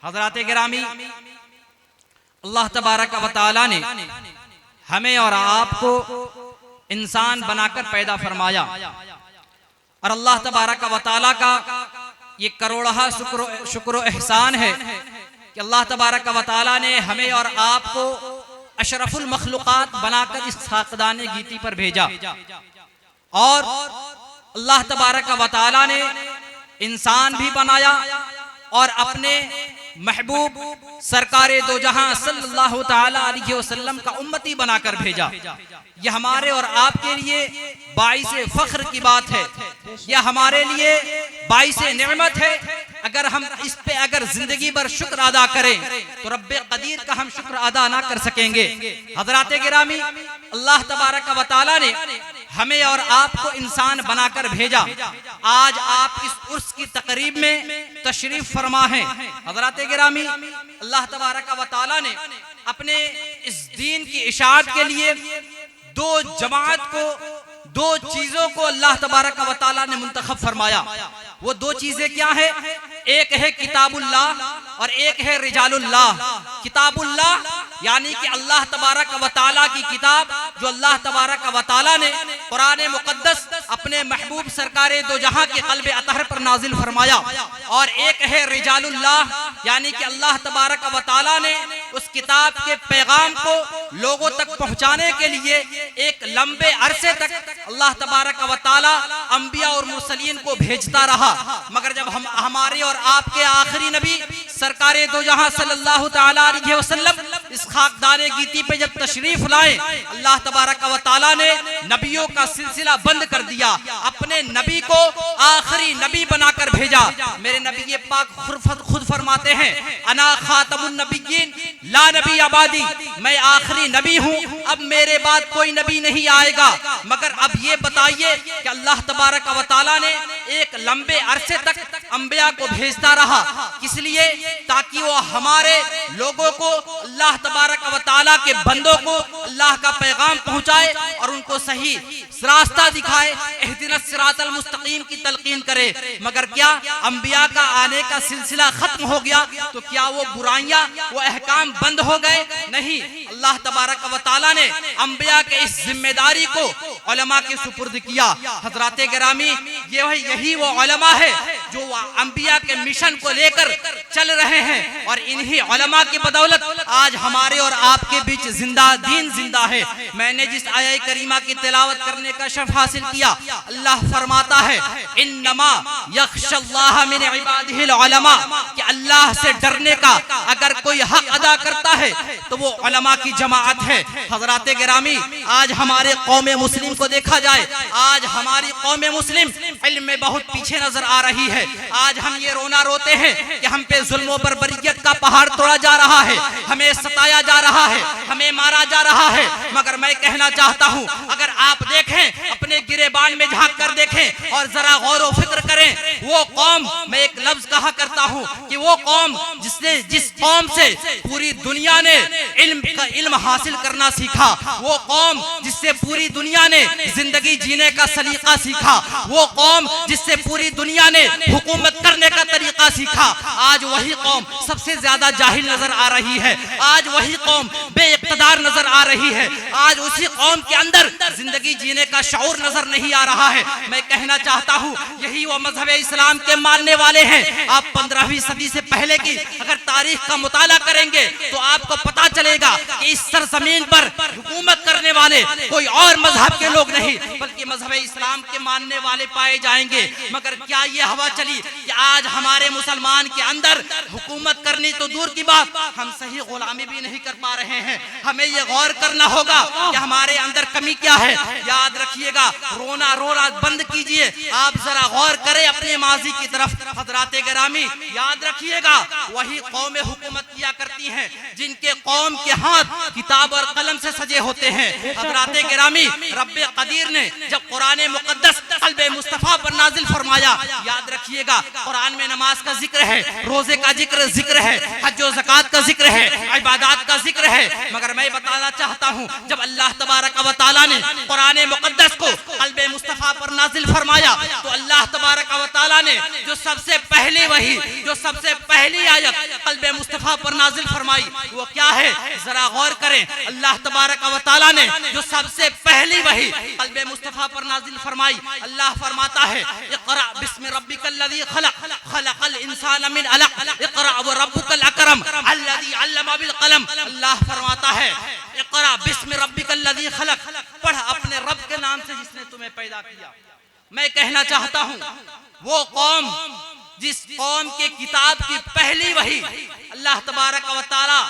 हज़रात गिरामी, अल्लाह तबारक व तआला ने हमें और आपको इंसान बनाकर पैदा फरमाया और अल्लाह तबारक व तआला का ये करोड़हा शुक्र एहसान है कि अल्लाह तबारक व तआला ने हमें और आपको अशरफुल मखलूक़ात बनाकर इस खाकदाने गीती पर भेजा और अल्लाह तबारक व तआला ने इंसान भी बनाया और अपने महबूब सरकारे दो जहां सल्लल्लाहु ताला अलैहि वसल्लम का उम्मती बनाकर भेजा। यह हमारे और आपके लिए बाइसे फख्र की बात है, यह हमारे लिए बाइसे नेमत है। अगर हम इस पे अगर जिंदगी भर शुक्र अदा करें तो रब्बे कदीर का हम शुक्र अदा ना कर सकेंगे। हज़रात गिरामी, अल्लाह तबारक व तआला ने हमें और आपको इंसान बनाकर भेजा। आज आप इस उर्स की तकरीब में तशरीफ फरमा हैं। हज़रात गिरामी, अल्लाह तबारक व तआला ने अपने इस दीन की इशाअत के लिए दो जमात को, दो चीजों को अल्लाह तबारक व तआला ने मुंतखब फरमाया। वो दो चीजें क्या है? एक है किताबुल्लाह और एक है रिजालुल्लाह। किताबुल्लाह यानी कि अल्लाह तबारक व तआला की किताब, जो अल्लाह तबारक व तआला ने कुरान मुक़द्दस अपने महबूब सरकारे दो जहां के क़ल्बे अतहर पर नाजिल फरमाया। और एक है रिजालुल्लाह यानी कि अल्लाह तबारक व तआला ने उस किताब के पैगाम को लोगों तक पहुंचाने के लिए एक लंबे अरसे तक अल्लाह तबारक व तआला अंबिया और मुरसलीन को भेजता रहा। मगर जब हम हमारे और आपके आखिरी नबी सरकारे दो जहां सल्लल्लाहु ताला अलैहि वसल्लम इस खाकदाने गीती पे जब तशरीफ लाए, अल्लाह तबारक व तआला ने नबियों का सिलसिला बंद कर दिया, अपने नबी को आखिरी नबी बनाकर भेजा। मेरे नबी पाक खुद फरमाते हैं, अना खातमुन नबिय्यीन ला नबी आबादी, मैं आखिरी नबी हूँ, अब मेरे बाद कोई नबी नहीं आएगा। मगर अब ये बताइए कि अल्लाह तबारक व तआला ने एक लंबे अरसे तक अंबिया को भेजता रहा, किस लिए? ताकि वो हमारे लोगों को, अल्लाह तबारक व तआला के बंदों को अल्लाह का पैगाम पहुंचाए और उनको सही रास्ता दिखाए, इहदिनस सिरातल मुस्तकीम की तलकीन करे। मगर क्या अंबिया का आने का सिलसिला खत्म हो गया तो क्या वो बुराइयां, वो अहकाम बंद हो गए? नहीं, अल्लाह तबारक व तआला ने अंबिया के इस जिम्मेदारी को उलमा के सुपुर्द किया। हज़रात गिरामी, यही वो उलमा है जो अंबिया के मिशन को लेकर चल रहे हैं और इन्हीं उलमा की बदौलत आज हमारे और आपके बीच दीन जिंदा है। मैंने जिस आया करीमा की तिलावत करने का शर्फ हासिल किया, अल्लाह फरमाता है, इन्नमा यख्शल्लाह मिन इबादिहिल उलमा, कि अल्लाह से डरने का अगर कोई हक अदा करता है तो वो उलमा की जमाअत है। हज़रात गिरामी, आज हमारे कौम मुस्लिम को देखा जाए, आज हमारी कौम मुस्लिम इल्म में बहुत पीछे नजर आ रही है। आज हम ये रोना रोते हैं कि हम पे जुल्म व बर्बरियत का पहाड़ तोड़ा जा रहा है, हमें सताया जा रहा है, हमें मारा जा रहा है। मगर मैं कहना चाहता हूँ, अगर आप देखें, अपने गिरेबान में झांक कर देखें और जरा गौर व फिक्र करें, वो कौम, मैं एक लफ्ज कहा करता हूँ कि वो कौम जिस कौम से पूरी दुनिया ने इल्म हासिल करना सीखा, वो कौम जिससे पूरी दुनिया ने जिंदगी जीने का सलीका सीखा, वो कौम जिससे पूरी दुनिया ने हुकूमत करने का तरीका सीखा, आज वही कौम सबसे ज्यादा जाहिल नजर आ रही है। आज वही कौम बेइक़्तिदार नजर आ रही है। आज उसी कौम के अंदर जिंदगी जीने का शऊर नजर नहीं आ रहा है। मैं कहना चाहता हूँ, यही वो मजहब इस्लाम के मानने वाले हैं। आप 15वीं सदी से पहले की अगर तारीख का मुताला करेंगे तो आपको पता चलेगा कि इस सरजमीन पर हुकूमत करने वाले कोई और मजहब के लोग नहीं बल्कि मजहब इस्लाम के मानने वाले पाए जाएंगे। मगर क्या ये हवा चली कि आज हमारे मुसलमान के अंदर हुकूमत करनी तो दूर की बात, हम सही गुलामी भी नहीं कर पा रहे हैं। हमें ये गौर करना होगा कि हमारे अंदर कमी क्या है। याद रखिएगा, रोना बंद कीजिए, आप जरा गौर करें अपने माजी की तरफ। हज़रात गिरामी, याद रखिएगा, वही कौमें हुकूमत किया करती हैं जिनके कौम के हाथ किताब और कलम से सजे होते हैं। हज़रात गिरामी, रब्बे कदीर ने जब कुरान मुक़द्दस क़ल्बे मुस्तफ़ा पर नाजिल फरमाया, याद रखिएगा, कुरान में नमाज का जिक्र है, रोजे का जिक्र है, हज और ज़कात का जिक्र है, इबादत का जिक्र है। मगर मैं बताना चाहता हूँ, जब अल्लाह तबारक व तआला ने कुरान मुक़द्दस को क़ल्बे मुस्तफ़ा पर नाजिल फरमाया तो अल्लाह तबारक व तआला ने जो सबसे पहले वही, जो सबसे पहली आयत क़ल्बे मुस्तफ़ा पर नाजिल फरमाई वो क्या है, जरा गौर करें। अल्लाह तबारक व तआला ने जो सबसे पहली वही क़ल्बे मुस्तफ़ा पर नाजिल फरमाई, अल्लाह फरमाता है इक़रा बिस्मि रब्बिकल्लज़ी खलक़ खलक़ल इंसान मिन अलक़ इक़रा व रब्बुकल अकरम अल्लज़ी अल्लमा बिल क़लम। अल्लाह फरमाता है इक़रा बिस्मि रब्बिकल्लज़ी खलक़, पढ़ अपने रब के नाम से जिसने तुम्हें पैदा किया। मैं कहना चाहता हूँ वो कौम जिस कौम के किताब की पहली वही अल्लाह तबारक व तआला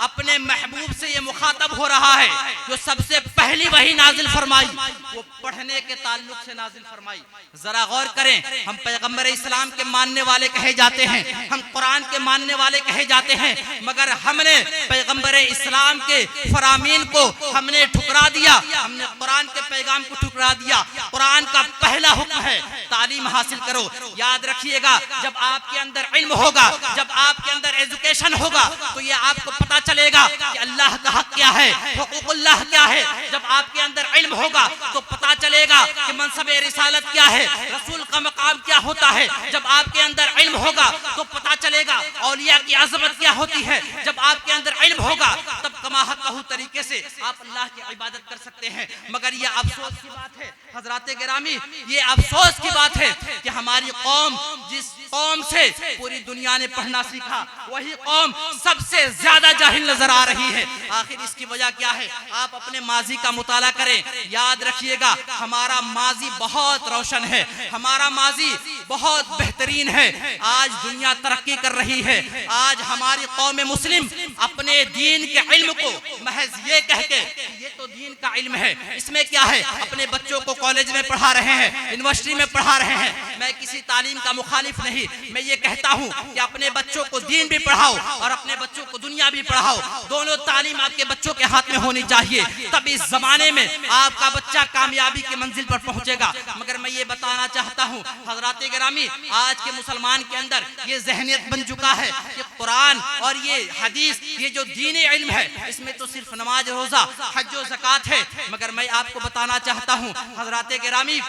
अपने महबूब से ये मुखातब हो रहा है, जो सबसे पहली वही नाजिल फरमाई वो पढ़ने के ताल्लुक से नाजिल फरमाई। जरा गौर करें, हम पैगंबर इस्लाम के मानने वाले कहे जाते हैं, हम कुरान के मानने वाले कहे जाते हैं, मगर हमने पैगंबर इस्लाम के फरामीन को हमने ठुकरा दिया, हमने कुरान के पैगाम को ठुकरा दिया। कुरान का पहला हुक्म है तालीम हासिल करो। याद रखिएगा, जब आपके अंदर इल्म होगा, जब आपके अंदर एजुकेशन होगा तो ये आपको पता चलेगा कि अल्लाह का हक क्या है, हुकूकुल्लाह क्या है। जब आपके अंदर इल्म होगा तो पता चलेगा कि मनसबे रिसालत क्या है, रसूल का मकाम क्या होता है। जब आपके अंदर इल्म होगा तो पता चलेगा औलिया की अजमत क्या होती है। जब आपके अंदर इल्म होगा तब कमाहतहू तरीके से आप अल्लाह की इबादत कर सकते हैं। मगर ये अफसोस की बात है हजराते गिरामी, ये अफसोस की बात है कि हमारी कौम, जिस कौम से पूरी दुनिया ने पढ़ना सीखा, वही कौम सबसे ज्यादा जाहिल नजर आ रही है। आखिर इसकी वजह क्या है? आप अपने माजी का मुताला करें। याद रखिएगा, हमारा माजी बहुत रोशन है, हमारा माजी बहुत बेहतरीन है। आज दुनिया तरक्की कर रही है। आज हमारी कौम मुस्लिम अपने दीन के इल्म को महज ये कह के ये तो दीन का इल्म है, इसमें क्या है, अपने बच्चों को कॉलेज में पढ़ा रहे हैं, यूनिवर्सिटी में पढ़ा रहे हैं। मैं किसी तालीम का मुखालिफ नहीं, मैं ये कहता हूँ कि अपने बच्चों को दीन भी पढ़ाओ और अपने बच्चों को दुनिया भी पढ़ाओ। दोनों तालीम आपके बच्चों के हाथ में होनी चाहिए, तब इस जमाने में आपका बच्चा कामयाबी की मंजिल पर पहुंचेगा। मगर मैं ये बताना चाहता हूँ हजराते गिरामी, आज के मुसलमान के अंदर ये जहनियत बन चुका है कि कुरान और ये हदीस, ये जो दीन इल्म है, इसमें तो सिर्फ नमाज, रोजा, हज और ज़कात है। मगर मैं आपको बताना चाहता हूँ हजराते गिरामी,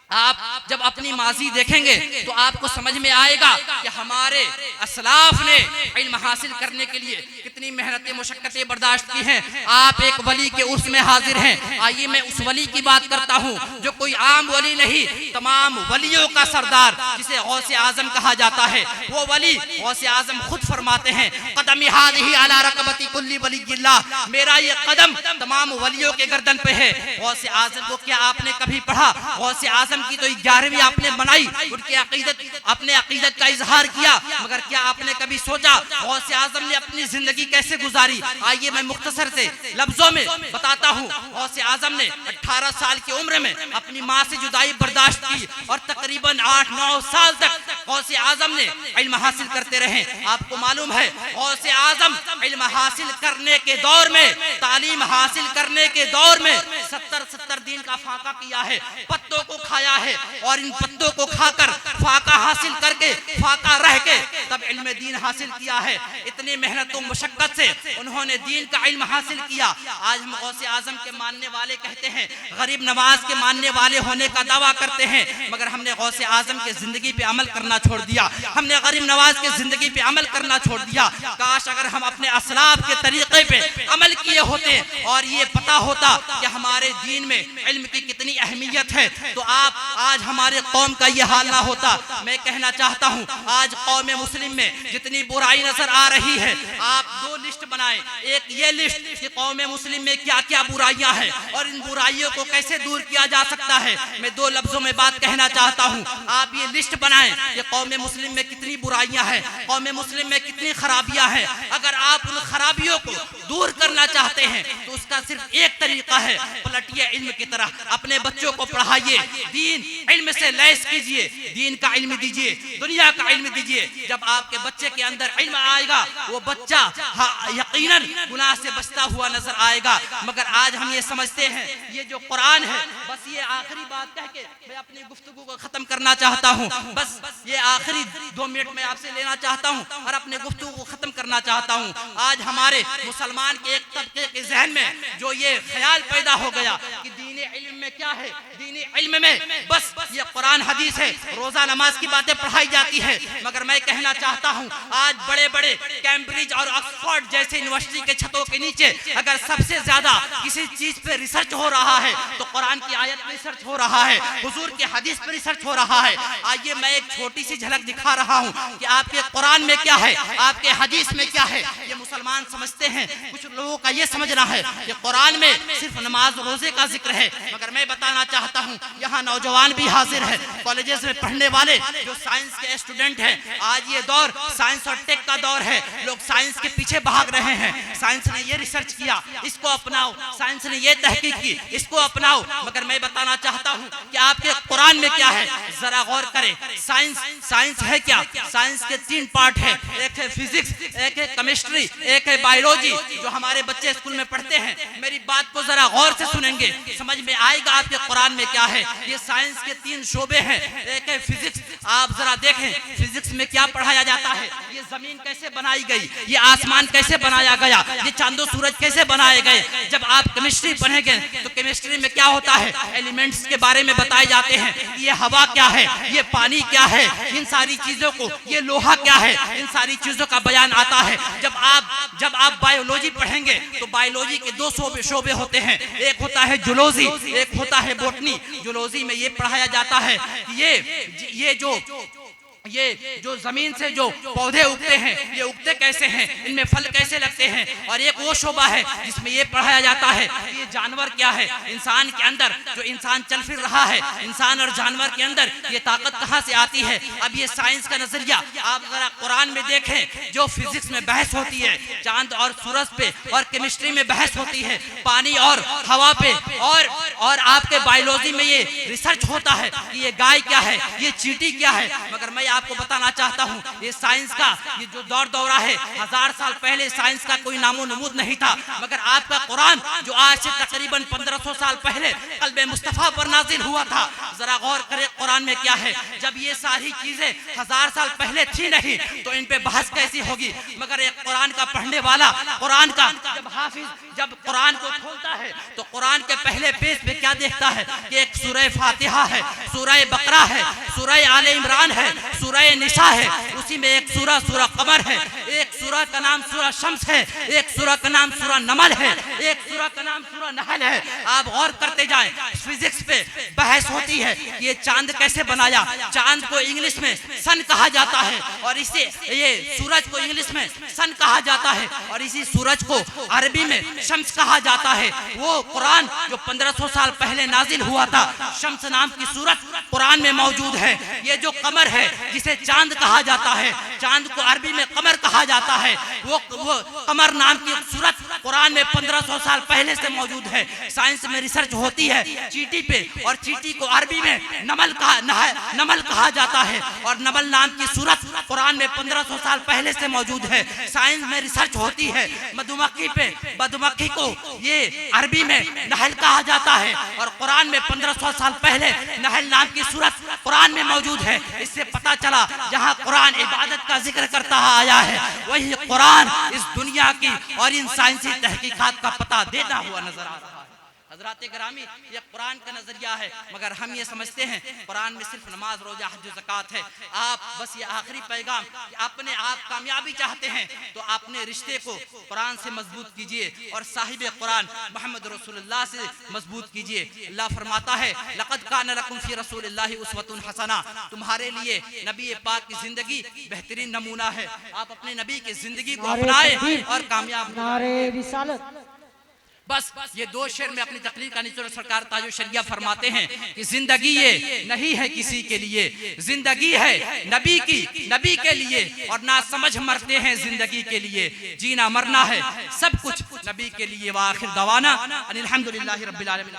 आप जब अपनी माजी देखेंगे तो आपको समझ में आएगा कि हमारे असलाफ ने इल्म हासिल करने के लिए कितनी मेहनतें मुशक्कतें बर्दाश्त की हैं। आप एक वली के उर्स में हाजिर हैं। आइए मैं उस वली की बात करता हूँ जो कोई आम वली नहीं, तमाम वलियों का सरदार, जिसे गौसे आजम कहा जाता है। वो वली गौसे आजम खुद फरमाते हैं, कदम हाज़िही अला रकबती कुल्ली वलिय्यिल्लाह, मेरा ये कदम तमाम वलियों के गर्दन पे है। गौसे आजम को क्या आपने कभी पढ़ा? गौसे आजम की तो 11वीं आपने बनाई, उनकी अकीदत, अपने अकीदत का इजहार किया, मगर क्या आपने कभी सोचा गौसे आजम ने अपनी जिंदगी कैसे गुजारी? आइए मैं मुख्तसर से लफ्जों में बताता हूँ। गौसे आजम ने 18 साल की उम्र में अपनी माँ से जुदाई बर्दाश्त की और तकरीबन 8-9 साल तक गौसे आजम ने इल्म हासिल करते रहे। आपको मालूम है गौसे आजम इल्म हासिल करने के दौर में, तालीम हासिल करने के दौर में 70 दिन का फाका किया है, पत्तों को खाया है और इन पत्तों को खाकर फाका हासिल करके, फाका रह के तब इल्म दीन हासिल किया है। इतनी मेहनतों मुशक्कत से उन्होंने दीन का इल्म हासिल किया। आज हम गौसे आजम के मानने वाले कहते हैं, गरीब नवाज के मानने वाले होने का दावा करते हैं, मगर हमने गौसे आजम के जिंदगी पे अमल करना छोड़ दिया, हमने गरीब नवाज के जिंदगी पे अमल करना छोड़ दिया। काश अगर हम अपने असलाफ के तरीके पे अमल किए होते और ये पता होता कि हमारे दीन में इल्म की कितनी अहमियत है, तो आप आज हमारे कौम का ये हाल ना होता। मैं कहना चाहता हूँ आज कौम मुस्लिम में जितनी बुराई नजर आ रही है, आप 2 लिस्ट बनाएं। एक ये लिस्ट कि कौम मुस्लिम में क्या क्या बुराइयां हैं और इन बुराइयों को कैसे दूर किया जा सकता है। मैं 2 लफ्जों में बात कहना चाहता हूँ। आप ये लिस्ट बनाएं कि कौम मुस्लिम में कितनी बुराइयां हैं, कौम मुस्लिम में कितनी खराबियां हैं। अगर आप उन खराबियों को दूर करना चाहते हैं तो उसका सिर्फ एक तरीका है, पलटिए इल्म की तरह, अपने बच्चों को पढ़ाइए, दीन इल्म से लैस कीजिए, दीन का इल्म दीजिए, दुनिया का इल्म दीजिए। जब आपके बच्चे के अंदर इल्म आएगा वो बच्चा यकीनन गुनाह से बचता हुआ नजर आएगा। मगर आज हम ये समझते हैं ये जो कुरान है, बस ये आखिरी बात कह के मैं अपनी गुफ्तगू को खत्म करना चाहता हूँ। बस ये आखिरी 2 मिनट में आपसे लेना चाहता हूँ और अपने गुफ्तगू को खत्म करना चाहता हूँ। आज हमारे मुसलमान के एक तबके के जहन में जो ये ख्याल पैदा हो गया कि दीन इल्म में क्या है, दीन इल्म में बस ये कुरान हदीस है, रोजा नमाज की बातें पढ़ाई जाती है। मगर मैं कहना चाहता हूँ आज बड़े बड़े कैम्ब्रिज और ऑक्सफोर्ड जैसे यूनिवर्सिटी के छतों के नीचे अगर सबसे ज्यादा किसी चीज पे रिसर्च हो रहा है तो कुरान की आयत पे रिसर्च हो रहा है, हुजूर के हदीस पे रिसर्च हो रहा है। आइए मैं एक छोटी सी झलक दिखा रहा हूँ कि आपके कुरान में क्या है, आपके हदीस में क्या है। ये मुसलमान समझते हैं, कुछ लोगों का ये समझना है कि कुरान में सिर्फ नमाज रोजे का जिक्र है। मगर मैं बताना चाहता हूँ यहाँ नौजवान भी हाजिर है, कॉलेजेस में पढ़ने वाले जो साइंस के स्टूडेंट हैं। आज ये दौर साइंस और टेक का दौर है, लोग साइंस के पीछे भाग रहे हैं। साइंस ने ये रिसर्च किया, इसको अपनाओ, साइंस ने ये तहकीक की, इसको अपनाओ। मगर मैं बताना चाहता हूँ कि आपके कुरान में क्या है, जरा गौर करें। साइंस है क्या? साइंस के 3 पार्ट है, एक है फिजिक्स, एक है केमिस्ट्री, एक है बायोलॉजी। जो हमारे बच्चे स्कूल में पढ़ते हैं, मेरी बात को जरा गौर से सुनेंगे, समझ में आएगा आपके कुरान में क्या है। ये साइंस के 3 शोबे हैं। एक है फिजिक्स, आप जरा देखें फिजिक्स में क्या पढ़ाया जाता है। ये जमीन कैसे बनाई गई, ये आसमान कैसे बनाया गया, ये चांदो सूरज कैसे बनाए गए। जब आप केमिस्ट्री पढ़ेंगे तो केमिस्ट्री में क्या होता है, एलिमेंट्स के बारे में बताए जाते हैं। ये हवा क्या है, ये पानी क्या है, इन सारी चीजों को, ये लोहा क्या है, इन सारी चीजों का बयान आता है। जब आप बायोलॉजी पढ़ेंगे तो बायोलॉजी के 2 शोबे होते हैं, एक होता है जूलॉजी, एक होता है बॉटनी। जूलॉजी में ये पढ़ाया जाता है कि ये जो जमीन से जो पौधे उगते हैं, ये उगते कैसे हैं, इनमें फल कैसे लगते हैं। और एक वो शोबा है जिसमें ये पढ़ाया जाता है कि ये जानवर क्या है, इंसान के अंदर जो इंसान चल फिर रहा है, इंसान और जानवर के अंदर ये ताकत कहाँ से आती है। अब ये साइंस का नजरिया आप जरा कुरान में देखें, जो फिजिक्स में बहस होती है चांद और सूरज पे, और केमिस्ट्री में बहस होती है पानी और हवा पे, और आपके बायोलॉजी में ये रिसर्च होता है कि ये गाय क्या है, ये चींटी क्या है। मगर मैं आपको बताना चाहता हूँ ये साइंस का ये जो दौरा है, 1000 साल पहले साइंस का कोई नामो नमूद नहीं था। मगर आपका कुरान जो आज से तकरीबन 1500 साल पहले कल्बे मुस्तफा पर नाजिल हुआ था, जरा गौर करें कुरान में क्या है। जब ये सारी चीजें 1000 साल पहले थी नहीं तो इन पे बहस कैसी होगी। मगर एक कुरान का पढ़ने वाला, कुरान का जब हाफिज जब कुरान को खोलता है तो कुरान के पहले पेज पे क्या देखता है कि एक सूरह फातिहा है, सूरह बकरा है, सूरह आले इमरान है, सूरह निसा है, उसी में एक सूरह कमर है, एक सूरह का नाम सूरह शम्स है, एक सूरह का नाम सूरह नमल है, एक सूरह का नाम सूरह नहल है। आप गौर करते जाएं, फिजिक्स पे बहस होती है ये चांद कैसे बनाया। चांद को इंग्लिश में सन कहा जाता है, और इसे ये सूरज को इंग्लिश में सन कहा जाता है, और इसी सूरज को अरबी में शम्स कहा जाता है। वो कुरान जो 1500 साल पहले नाजिल हुआ था, शम्स नाम की सूरत कुरान में मौजूद है। ये जो कमर है जिसे चांद कहा जाता है, चांद को अरबी में कमर कहा जाता है, वो कमर नाम की सूरत कुरान में 1500 साल पहले से मौजूद है। साइंस में रिसर्च होती है चींटी पे, और चींटी को अरबी में नमल कहा जाता है, और नमल नाम की सूरत कुरान में 1500 साल पहले से मौजूद है। साइंस में रिसर्च होती है मधुमक्खी पे, मधुमक्खी को ये अरबी में नहल कहा जाता है, और कुरान में 1500 साल पहले नहल नाम की सूरत कुरान में मौजूद है। इससे पता चला जहाँ कुरान इबादत का जिक्र करता आया है, वही कुरान इस दुनिया की और इन साइंसी तहकीकात का पता देता हुआ नजर आ रहा है। हजरात ग्रामी, ये कुरान का नजरिया है। मगर हम ये समझते हैं कुरान में सिर्फ नमाज, रोजा, हज, ज़कात है। आप बस ये आखिरी पैगाम, अपने आप कामयाबी चाहते हैं तो अपने रिश्ते को कुरान से मजबूत कीजिए और साहिब कुरान मोहम्मद रसूलुल्लाह से मजबूत कीजिए। अल्लाह फरमाता है लक़द कान लकुम फी रसूलिल्लाहि उस्वतुन हसना, तुम्हारे लिए नबी पाक की जिंदगी बेहतरीन नमूना है। आप अपने नबी की जिंदगी को अपनाएं और कामयाब। बस ये 2 शेर में अपनी तकरीर का निचोड़ सरकार ताजो शरिया फरमाते हैं कि जिंदगी ये नहीं है किसी के लिए, जिंदगी है नबी की, नबी के लिए, और ना समझ मरते हैं जिंदगी के लिए, जीना मरना है सब कुछ नबी के लिए। वाखिर दवाना अनिल हम्दुलिल्लाहि रब्बिल आलमीन।